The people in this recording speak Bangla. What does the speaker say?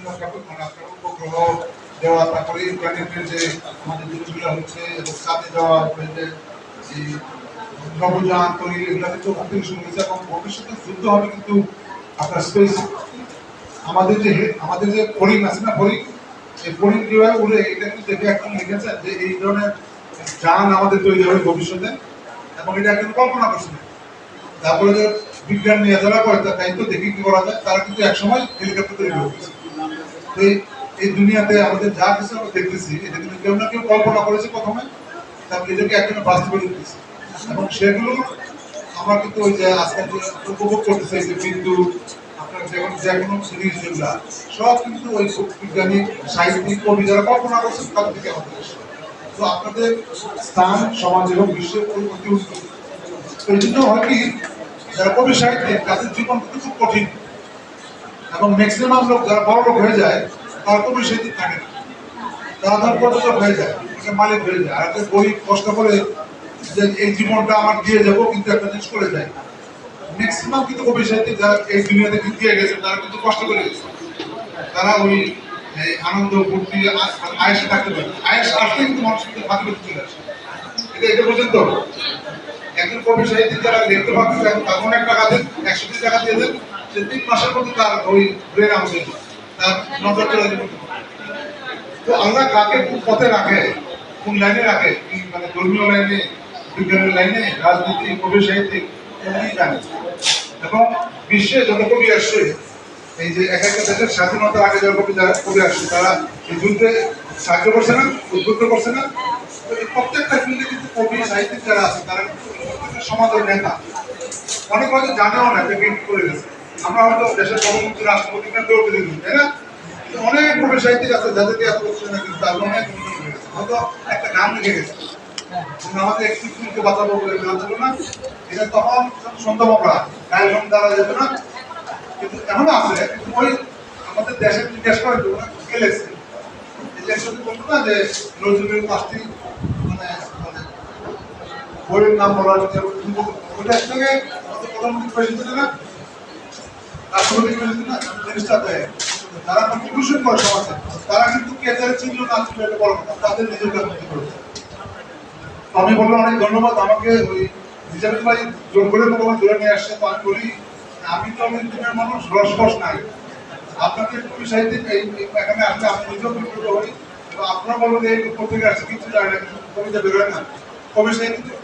মানে আপনার উপগ্রহ দেওয়া, তারপরে ইন্টারনেটের যে আমাদের জিনিসগুলো হচ্ছে এবং চাঁদে যাওয়া, যে নবযান তৈরি, এগুলো কিন্তু ওখান থেকে শুরু হয়েছে এবং ভবিষ্যতে যুদ্ধ হবে কিন্তু আপনার স্পেস। আমাদের যে ফড়িং আছে না, ফড়িং, এই ফড়িং কিভাবে উড়ে, এটা কিন্তু দেখে একদম লিখেছেন যে এই ধরনের যান আমাদের তৈরি হবে ভবিষ্যতে, এবং এটা একদম কল্পনা করছে না। তারপরে যে বিজ্ঞান নিয়ে যারা করে তাই তো দেখি কি করা যায়, তারা কিন্তু একসময় হেলিকপ্টার তৈরি করেছে। এই দুনিয়াতে আমাদের যা কিছু আমরা দেখতেছি, এটা কিন্তু কেউ না কেউ কল্পনা করেছে প্রথমে, তারপরে এটাকে একজন বাস্তবে দিতেছে, এবং সেগুলো আমরা কিন্তু ওই যে আজকাল যে উপভোগ করতেছে, যে বিদ্যুৎ, আপনার যে কোনো জিনিস যেগুলা সব কিন্তু ওই বিজ্ঞানী, সাহিত্যিক, কবি যারা কল্পনা করছেন তাদের থেকে আমাদের এসেছে। তো আপনাদের স্থান সমাজ এবং বিশ্বের অতি উন্নত। এই জন্য হয় কি, যারা কবি সাহিত্যিক তাদের জীবন কিন্তু খুব কঠিন, এবং ম্যাক্সিমাম লোক যারা বড় লোক হয়ে যায় তারা কবি সাহিত্যিক থাকে না, তারা ধর প্রযোজক হয়ে যায়, মালিক হয়ে যায়, আর একটা বই কষ্ট করে যে এই জীবনটা আমার দিয়ে যাবো কিন্তু একটা জিনিস করে যায়। ম্যাক্সিমাম কিন্তু কবি সাহিত্যিক যারা এই দুনিয়াতে দিয়ে গেছে তারা কিন্তু কষ্ট করে গেছে, তারা ওই আনন্দ ফুর্তি আয়েসে থাকতে পারে, আয়েস আসলে কিন্তু মানুষ কিন্তু ভাগ করতে চলে আসে। এটা পর্যন্ত একজন কবি সাহিত্যিক যারা দেখতে পাচ্ছেন তার অনেক টাকা দেন, 100 টাকা দিয়ে দেন, সে 3 মাসের মধ্যে তার ওই ব্রেন আমাদের তার নজর চলে যাবে। তো আল্লাহ কাকে কোন পথে রাখে, কোন লাইনে রাখে, মানে ধর্মীয় লাইনে, বিজ্ঞানের লাইনে, রাজনীতি, কবি সাহিত্যিক, উনি জানেন। এবং বিশ্বে যত কবি আসছে, এই যে এক একটা দেশের স্বাধীনতার আগে যারা কবি আসছে, তারা এই যুদ্ধে সাহায্য করছে না, উদ্বুদ্ধ করছে না। তো এই প্রত্যেকটা ফিল্ডে কিন্তু কবি সাহিত্যিক যারা আছে তারা কিন্তু সমাজের নেতা, অনেক হয়তো জানেও না যে করে গেছে। আমরা হয়তো দেশের প্রধানমন্ত্রী, রাষ্ট্রপতি, দৌড়তে দিই, তাই না? অনেক কবি সাহিত্যিক আছে যাদেরকে এত করছে না, কিন্তু তারা অনেক হয়তো একটা গান লিখে গেছে, আমাদের একটু ফুলকে বাঁচাবো বলে গান ছিল না, এটা তখন সন্ধ্যা গায়ে দ্বারা যেত না, কিন্তু এখনো আছে। কিন্তু ওই আমাদের দেশে জিজ্ঞেস করে তো গেলেছে, এই যে একসাথে বলতো না যে নজরুলের 5টি মানে বইয়ের নাম বলা হচ্ছে, ওইটা একসঙ্গে প্রধানমন্ত্রী পেয়েছিল না, রাষ্ট্রপতি পেয়েছিল না, জিনিসটা দেয় যারা কন্ট্রিবিউশন করে সমাজে, তারা কিন্তু কেজারে চিনল না ছিল, এটা বড় কথা, তাদের নিজেদের মধ্যে করেছে। আমি বললাম অনেক ধন্যবাদ, আমাকে ওই হিসাবে ভাই জোর করে ভগবান ধরে নিয়ে আসছে। তো আমি বলি আমি তো অনেক দিনের মানুষ, রসকস নাই, আপনাদের কবি সাহিত্যিক এখানে আসলে আমি নিজেও বিব্রত হই, এবং আপনারা বলবেন এই উপর থেকে আসছে কিছু জানে না, কবিতা বেরোয় না, কবি সাহিত্যিক